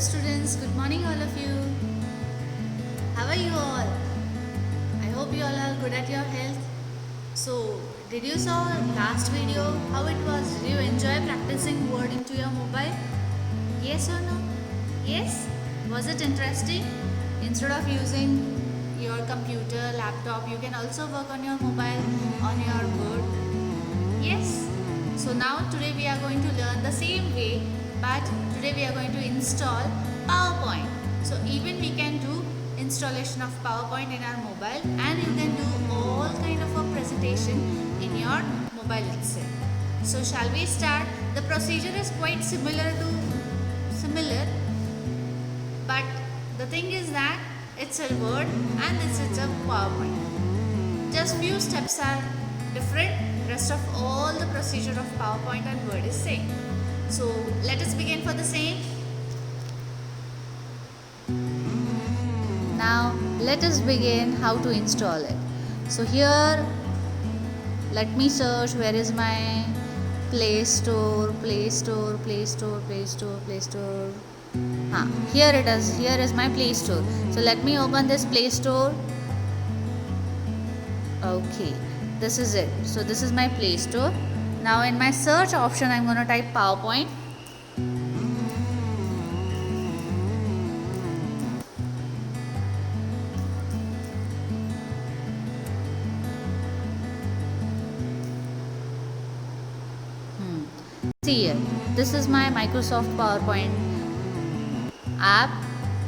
students, good morning all of you. How are you all? I hope you all are good at your health. So, did you saw last video how it was? Did you enjoy practicing word into your mobile? Yes or no? Yes? Was it interesting? Instead of using your computer, laptop, you can also work on your mobile, on your word. Yes? So now today we are going to learn the same way, but today we are going to install PowerPoint. So even we can do installation of PowerPoint in our mobile, and you can do all kind of a presentation in your mobile itself. So shall we start? The procedure is quite similar, but the thing is that it's a word and it's a PowerPoint. Just few steps are different. Rest of all the procedure of PowerPoint and Word is same. So let us begin for the same. Now let us begin how to install it. So here let me search where is my Play Store. Here it is. Here is my Play Store. So let me open this Play Store. Okay, this is it. So this is my Play Store. Now in my search option I'm going to type PowerPoint. See here, this is my Microsoft PowerPoint app.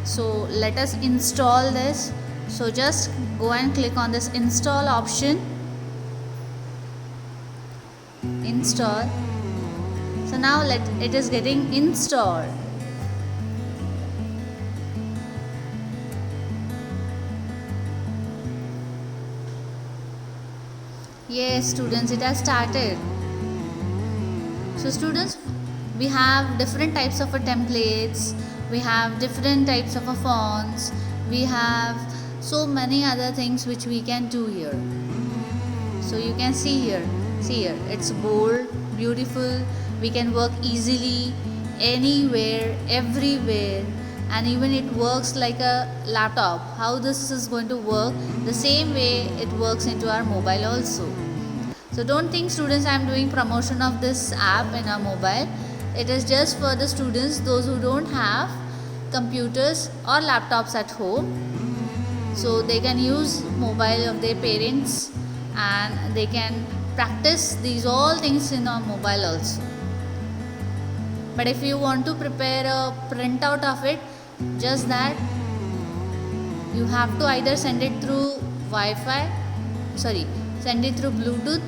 So let us install this. So just go and click on this install option. Install. So now it is getting installed. Yes, students, it has started. So students, we have different types of templates, we have different types of fonts, we have so many other things which we can do here. So you can see here, it's bold, beautiful, we can work easily anywhere, everywhere, and even it works like a laptop. How this is going to work, the same way it works into our mobile also. So don't think students I am doing promotion of this app in our mobile. It is just for the students, those who don't have computers or laptops at home. So they can use mobile of their parents and they can practice these all things in our mobile also. But if you want to prepare a printout of it, just that you have to either send it through send it through Bluetooth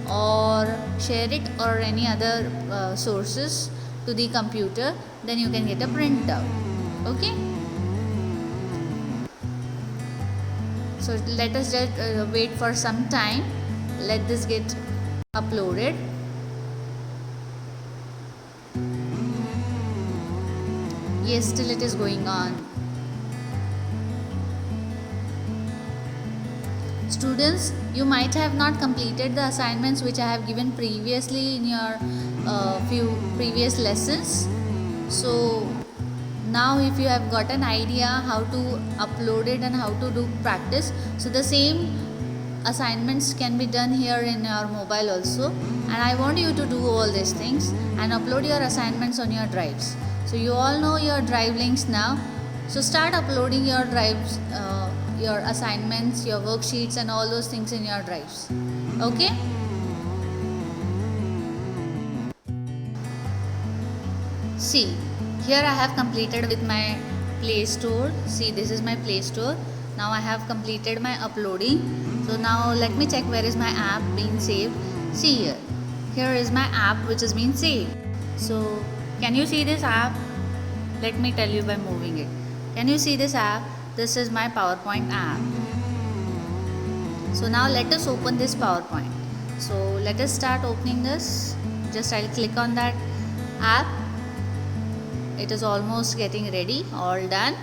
or share it or any other sources to the computer, then you can get a printout. Okay, so let us just wait for some time. Let this get uploaded. Yes, still it is going on. Students, you might have not completed the assignments which I have given previously in your few previous lessons. So now if you have got an idea how to upload it and how to do practice, so the same assignments can be done here in your mobile also, and I want you to do all these things and upload your assignments on your drives. So you all know your drive links now, so start uploading your drives, your assignments, your worksheets and all those things in your drives. Okay, see here I have completed with my Play Store. See, this is my Play Store. Now I have completed my uploading. So now let me check where is my app being saved. See here is my app which is being saved. So can you see this app? Let me tell you by moving it. Can you see this app? This is my PowerPoint app. So now let us open this PowerPoint. So let us start opening this. Just I'll click on that app. It is almost getting ready, all done.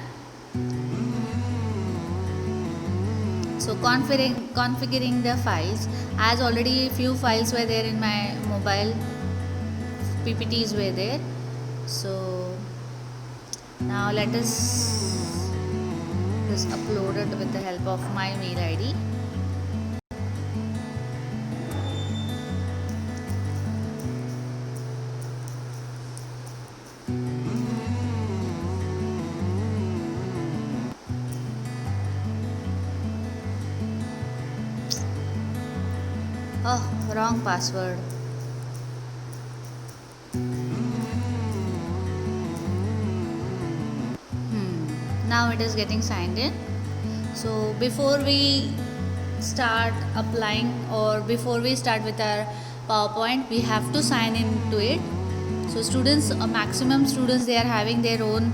So configuring the files, as already few files were there in my mobile, PPTs were there. So Now let us just upload it with the help of my mail ID. Oh, wrong password. Now it is getting signed in. So before we start applying or before we start with our PowerPoint, we have to sign into it. So students, maximum students, they are having their own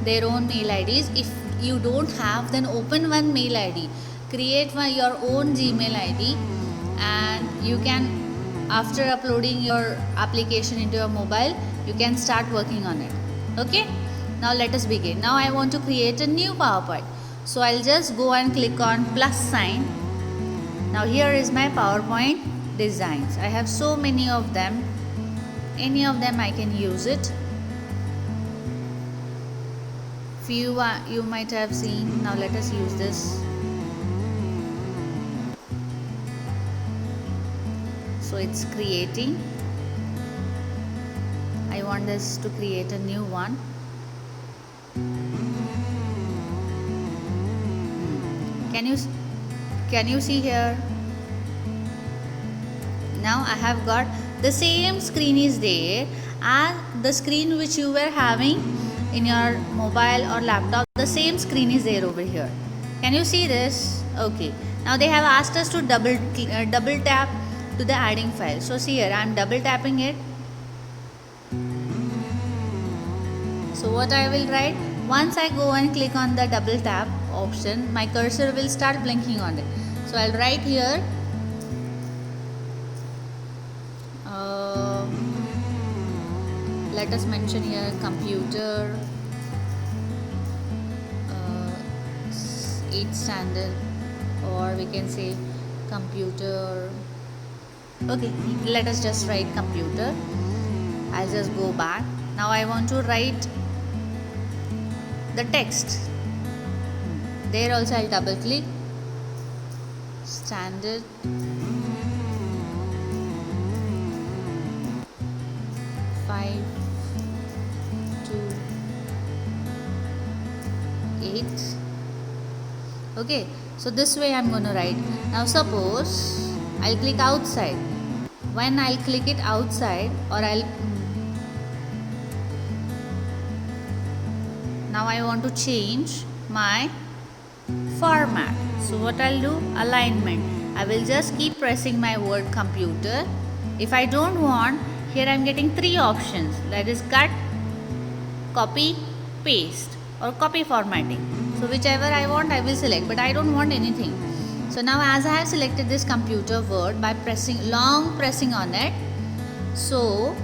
mail IDs. If you don't have, then open one mail ID, create your own Gmail ID, and you can, after uploading your application into your mobile, you can start working on it. Okay, now let us begin. Now I want to create a new PowerPoint, so I'll just go and click on plus sign. Now here is my PowerPoint designs. I have so many of them, any of them I can use it. Few you might have seen. Now let us use this. So it's creating. I want this to create a new one. Can you see here? Now I have got the same screen is there as the screen which you were having in your mobile or laptop. The same screen is there over here. Can you see this? Okay. Now they have asked us to double tap to the adding file. So see here, I am double tapping it. So what I will write, once I go and click on the double tap option, my cursor will start blinking on it. So I'll write here let us mention here computer 8th standard, or we can say computer. Okay, let us just write computer. I'll just go back. Now I want to write the text. There also I'll double click. Standard 5 to 8. Okay, so this way I'm going to write. Now suppose I'll click outside. When I'll click it outside, or now I want to change my format. So what I'll do, alignment. I will just keep pressing my word computer. If I don't want, here I'm getting 3 options, that is cut, copy, paste, or copy formatting. So whichever I want, I will select, but I don't want anything. So now as I have selected this computer word by long pressing on it, so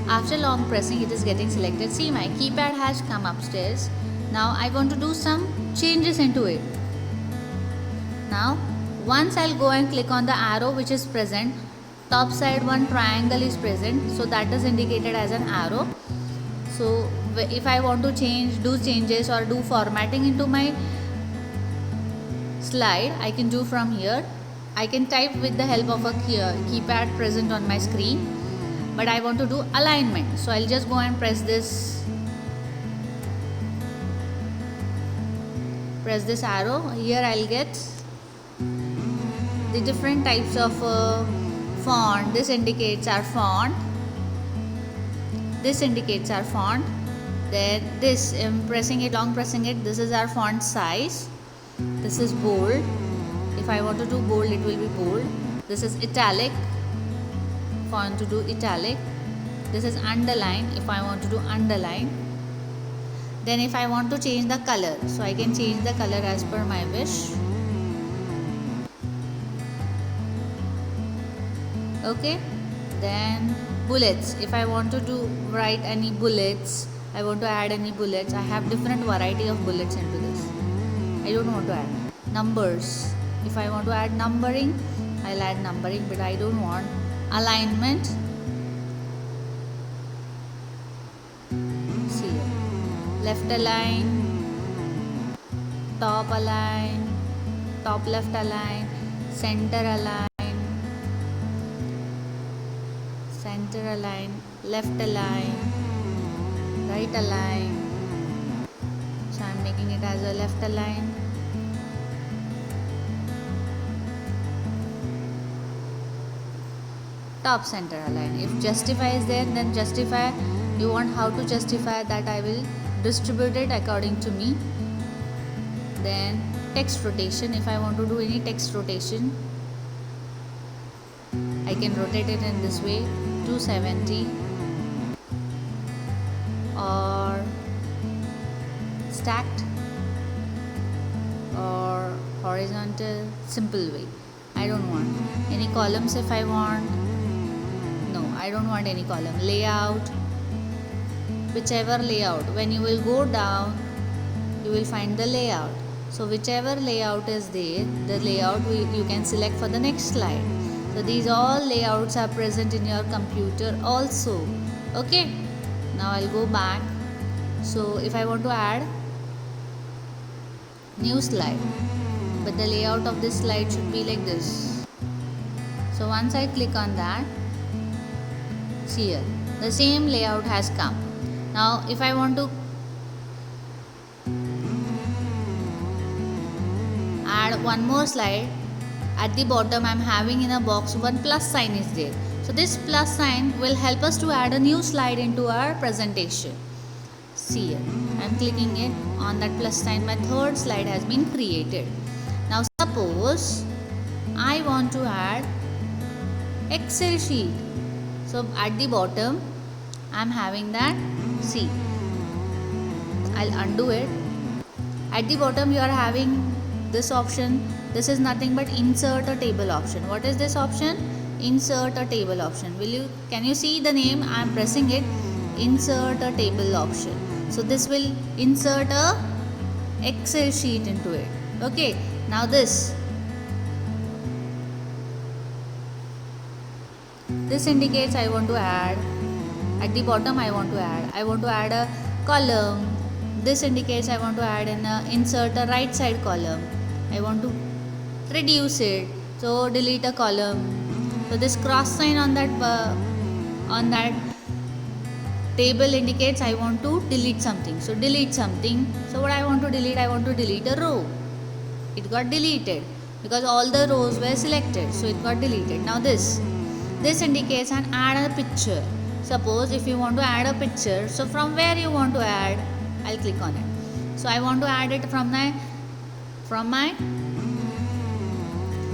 after long pressing, it is getting selected. See, my keypad has come upstairs. Now I want to do some changes into it. Now once I'll go and click on the arrow which is present, top side one triangle is present, so that is indicated as an arrow. So if I want to do changes or do formatting into my slide, I can do from here. I can type with the help of a keypad present on my screen, but I want to do alignment, so I'll just go and press this arrow. Here I'll get the different types of font. This indicates our font. This indicates our font. Then this, long pressing it, this is our font size. This is bold. If I want to do bold, it will be bold. This is italic. If I want to do italic. This is underline. If I want to do underline. Then if I want to change the color, so I can change the color as per my wish. Okay, then bullets. If I want to write any bullets, I want to add any bullets, I have different variety of bullets into this. I don't want to add numbers. If I want to add numbering, I'll add numbering, but I don't want alignment. See here. Left align, top align, top left align, center align, center align, left align, right align. So I'm making it as a left align. Top center align. If justify is there, then justify, you want how to justify that, I will distribute it according to me. Then text rotation, if I want to do any text rotation, I can rotate it in this way, 270, or stacked, or horizontal, simple way. I don't want any columns. If I want, no, I don't want any column. Layout, whichever layout, when you will go down, you will find the layout. So whichever layout is there, the layout you can select for the next slide. So these all layouts are present in your computer also. Okay, now I'll go back. So if I want to add new slide, but the layout of this slide should be like this. So once I click on that, see here, the same layout has come. Now if I want to add one more slide, at the bottom I'm having in a box one plus sign is there. So this plus sign will help us to add a new slide into our presentation. See here, I'm clicking it on that plus sign. My third slide has been created. Now suppose I want to add Excel sheet. So at the bottom I'm having that. See, I'll undo it. At the bottom you are having this option. This is nothing but insert a table option. What is this option? Insert a table option. Can you see the name? I am pressing it. Insert a table option. So this will insert a Excel sheet into it. Okay. Now this indicates I want to add. At the bottom I want to add a column. This indicates I want to add insert a right side column. I want to reduce it, so delete a column. So this cross sign on that table indicates I want to delete something. So delete something. So what I want to delete? I want to delete a row. It got deleted because all the rows were selected, so it got deleted. Now this indicates and add a picture. Suppose if you want to add a picture, so from where you want to add, I'll click on it. So I want to add it from my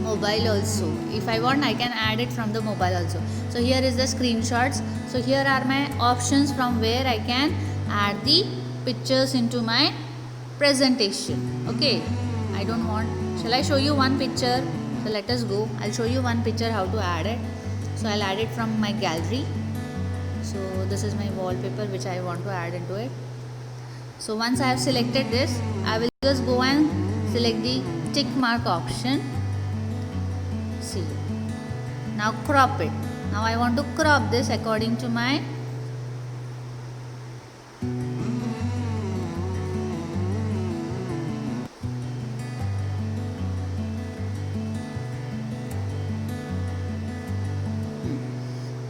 mobile also. If I want, I can add it from the mobile also. So here is the screenshots. So here are my options from where I can add the pictures into my presentation. Okay, I don't want. Shall I show you one picture? So let us go. I'll show you one picture how to add it. So I'll add it from my gallery. So this is my wallpaper which I want to add into it. So once I have selected this, I will just go and select the tick mark option. See, now crop it. Now I want to crop this according to my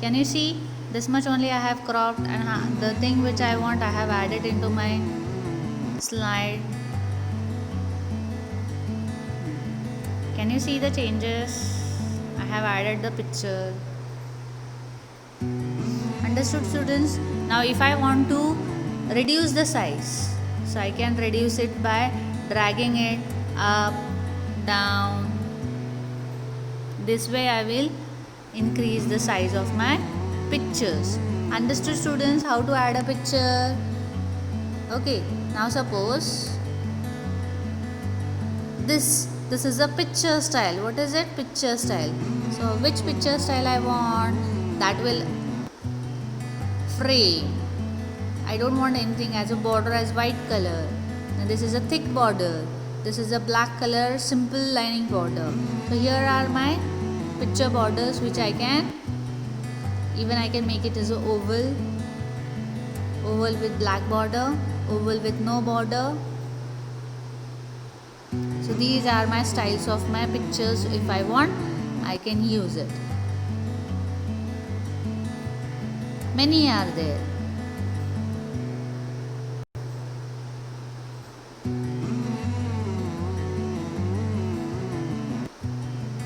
Can you see? This much only I have cropped, and the thing which I want I have added into my slide. Can you see the changes? I have added the picture. Understood, students? Now if I want to reduce the size, so I can reduce it by dragging it up, down. This way I will increase the size of my pictures. Understood, students, how to add a picture? Okay, now suppose this is a picture style. What is it? Picture style. So which picture style I want? That will frame. I don't want anything as a border as white color. And this is a thick border. This is a black color simple lining border. So here are my picture borders which I can make it as a oval with black border, oval with no border. So these are my styles of my pictures. If I want, I can use it. Many are there.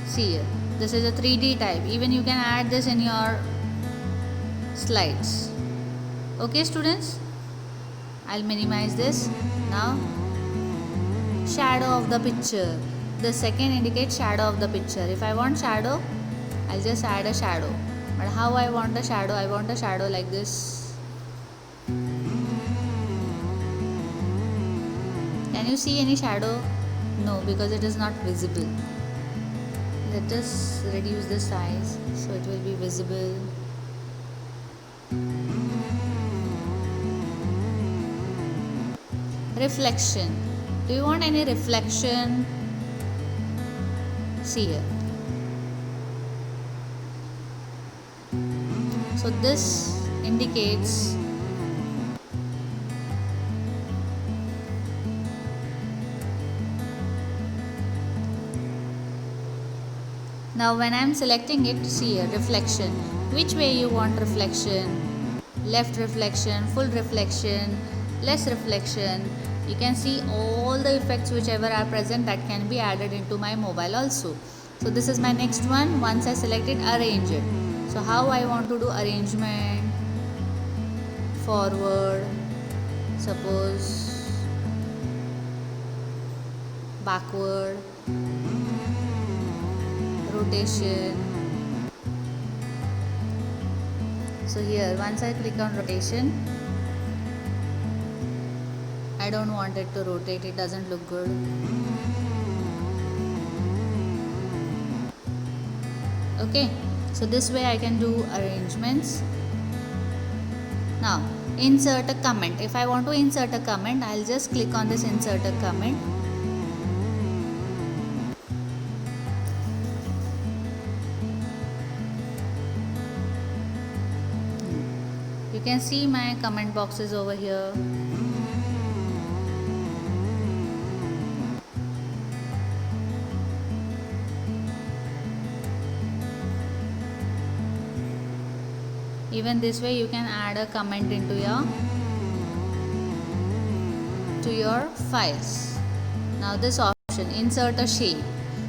See here, this is a 3D type. Even you can add this in your slides. Okay students, I'll minimize this. Now shadow of the picture. The second indicates shadow of the picture. If I want shadow, I'll just add a shadow. But how I want a shadow? I want a shadow like this. Can you see any shadow? No, because it is not visible. Let us reduce the size so it will be visible. Reflection. Do you want any reflection? See here. So this indicates now when I am selecting it, see here, reflection. Which way you want reflection? Left reflection, full reflection, less reflection. You can see all the effects whichever are present that can be added into my mobile also. So this is my next one. Once I select it, arrange it. So how I want to do arrangement? Forward, suppose backward, rotation. So here once I click on rotation, I don't want it to rotate, it doesn't look good. Okay, so this way I can do arrangements. Now insert a comment. If I want to insert a comment, I'll just click on this insert a comment. You can see my comment boxes over here. Even this way you can add a comment into your files. Now this option, insert a shape.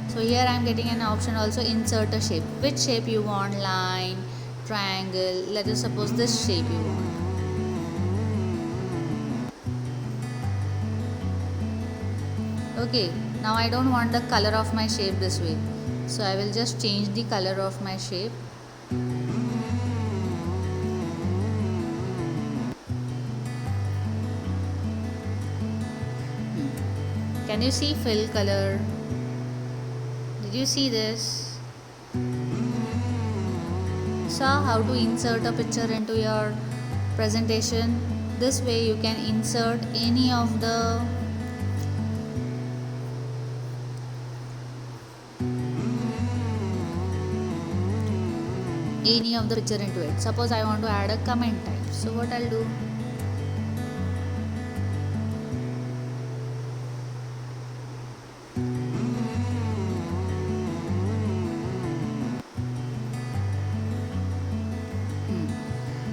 So here I am getting an option also, insert a shape. Which shape you want? Line, triangle. Let us suppose this shape you want. Okay, now I don't want the color of my shape this way. So I will just change the color of my shape. Can you see fill color? Did you see this? Saw how to insert a picture into your presentation? This way you can insert any of the picture into it. Suppose I want to add a comment type. So what I'll do?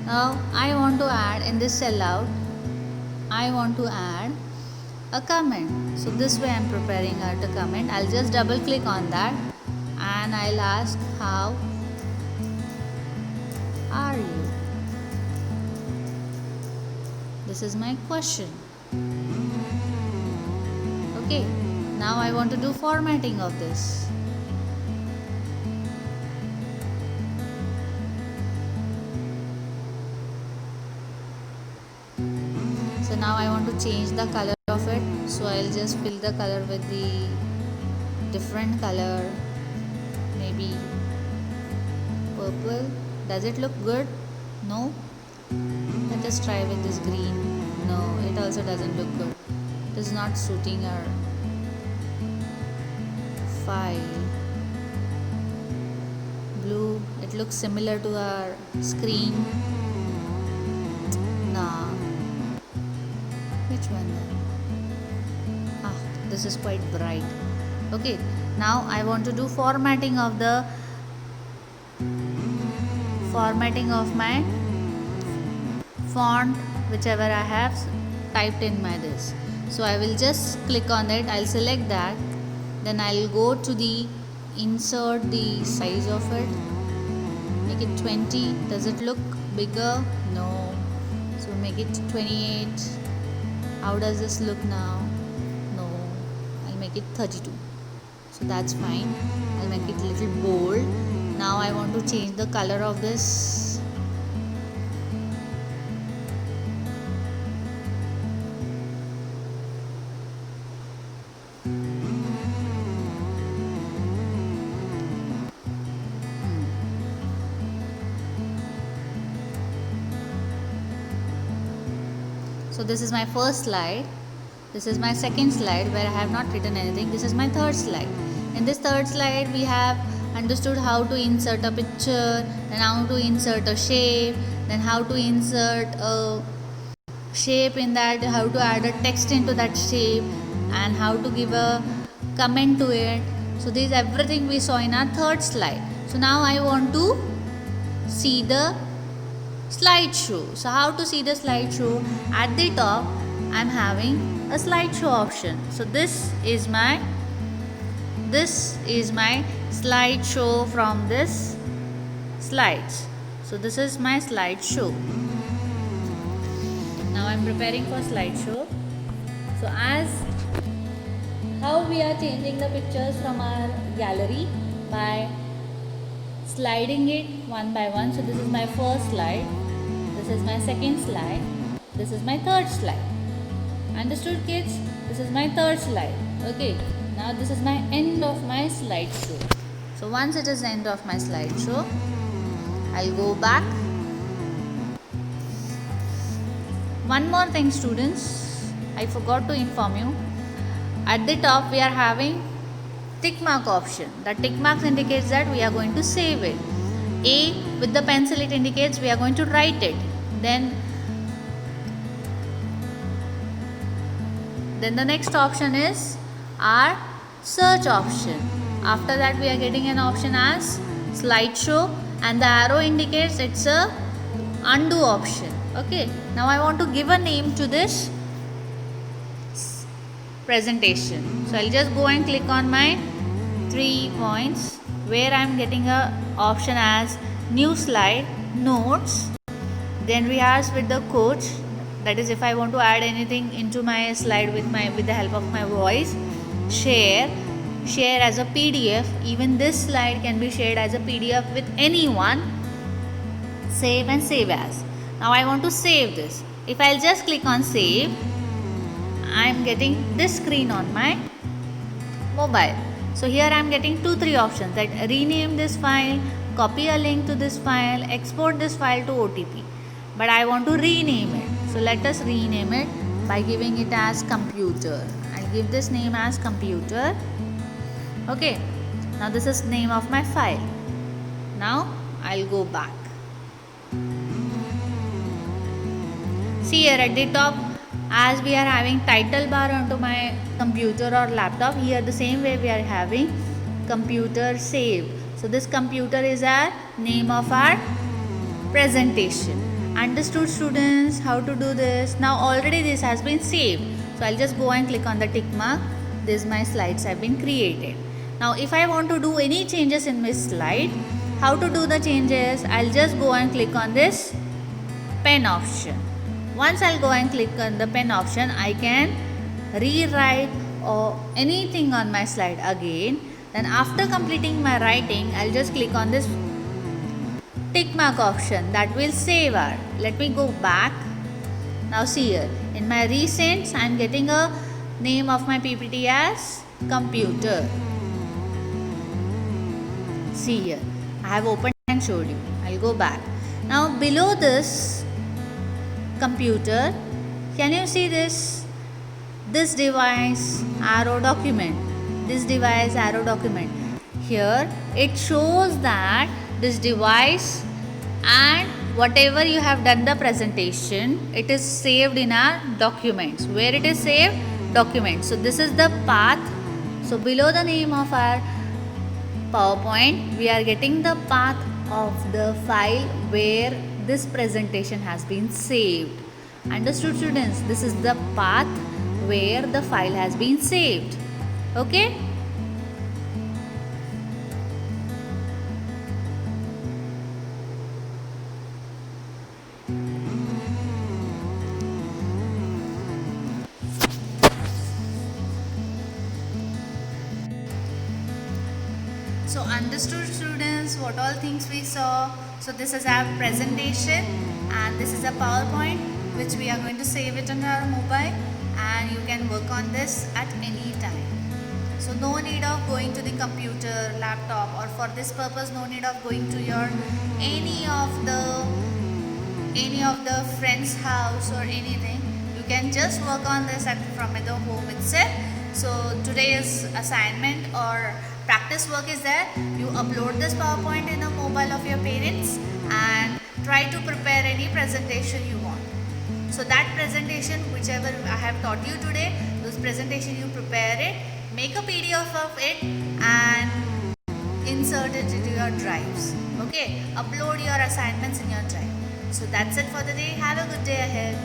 Now I want to add in this cell out, I want to add a comment. So this way I am preparing a comment. I'll just double click on that and I'll ask, how are you? This is my question. Okay, now I want to do formatting of this. So now I want to change the color of it. So I'll just fill the color with the different color, maybe purple. Does it look good? No. Let us try with this green. No, it also doesn't look good. It is not suiting our file. blue. It looks similar to our screen. Nah. Which one then? Ah, this is quite bright. Okay, now I want to do formatting of my font, whichever I have typed in my this. So I will just click on it. I'll select that. Then I'll go to the insert the size of it. Make it 20. Does it look bigger? No. So make it 28. How does this look now? No. I'll make it 32. So that's fine. I'll make it a little bold. Now I want to change the color of this. So this is my first slide. This is my second slide where I have not written anything. This is my third slide. In this third slide we have understood how to insert a picture, then how to insert a shape, then how to insert a shape in that, how to add a text into that shape, and how to give a comment to it. So this is everything we saw in our third slide. So now I want to see the slideshow. So how to see the slideshow? At the top I'm having a slideshow option. So this is my slideshow from this slides. So this is my slideshow. Now I'm preparing for slideshow. So as how we are changing the pictures from our gallery by sliding it one by one. So this is my first slide, this is my second slide, this is my third slide. Understood, kids? This is my third slide. Okay, now this is my end of my slideshow. So once it is the end of my slideshow, I'll go back. One more thing, students, I forgot to inform you. At the top we are having tick mark option. The tick mark indicates that we are going to save it. A with the pencil, it indicates we are going to write it. Then the next option is our search option. After that we are getting an option as slideshow, and the arrow indicates it's a undo option. Okay, now I want to give a name to this presentation. So I'll just go and click on my 3 points where I'm getting a option as new slide, notes. Then we ask with the coach, that is if I want to add anything into my slide with the help of my voice. Share as a PDF. Even this slide can be shared as a PDF with anyone. Save and save as. Now I want to save this. If I'll just click on save, I'm getting this screen on my mobile. So here I'm getting 2-3 options, that rename this file, copy a link to this file, export this file to OTP. But I want to rename it. So let us rename it by giving it as computer. I'll give this name as computer. Okay. Now this is name of my file. Now I'll go back. See here at the top, as we are having title bar onto my computer or laptop, here the same way we are having computer saved. So this computer is our name of our presentation. Understood, students, how to do this? Now already this has been saved. So I'll just go and click on the tick mark. This my slides have been created. Now if I want to do any changes in this slide, how to do the changes? I'll just go and click on this pen option. Once I'll go and click on the pen option, I can rewrite or anything on my slide again. Then after completing my writing, I'll just click on this tick mark option, that will save our. Let me go back. Now see here, in my recents, I'm getting a name of my PPT as computer. See here, I have opened and showed you. I'll go back. Now below this computer, can you see this device arrow document? This device arrow document. Here it shows that this device, and whatever you have done the presentation, it is saved in our documents. Where it is saved? Documents. So this is the path. So below the name of our PowerPoint, we are getting the path of the file where this presentation has been saved. Understood, students? This is the path where the file has been saved. Okay? So understood, students, what all things we saw. So this is our presentation and this is a PowerPoint which we are going to save it on our mobile, and you can work on this at any time. So no need of going to the computer, laptop, or for this purpose no need of going to your any of the friend's house or anything. You can just work on this from the home itself. So today's assignment or practice work is that you upload this PowerPoint in a mobile of your parents and try to prepare any presentation you want. So that presentation, whichever I have taught you today, those presentation you prepare it, make a PDF of it and insert it into your drives. Okay, upload your assignments in your drive. So that's it for the day. Have a good day ahead.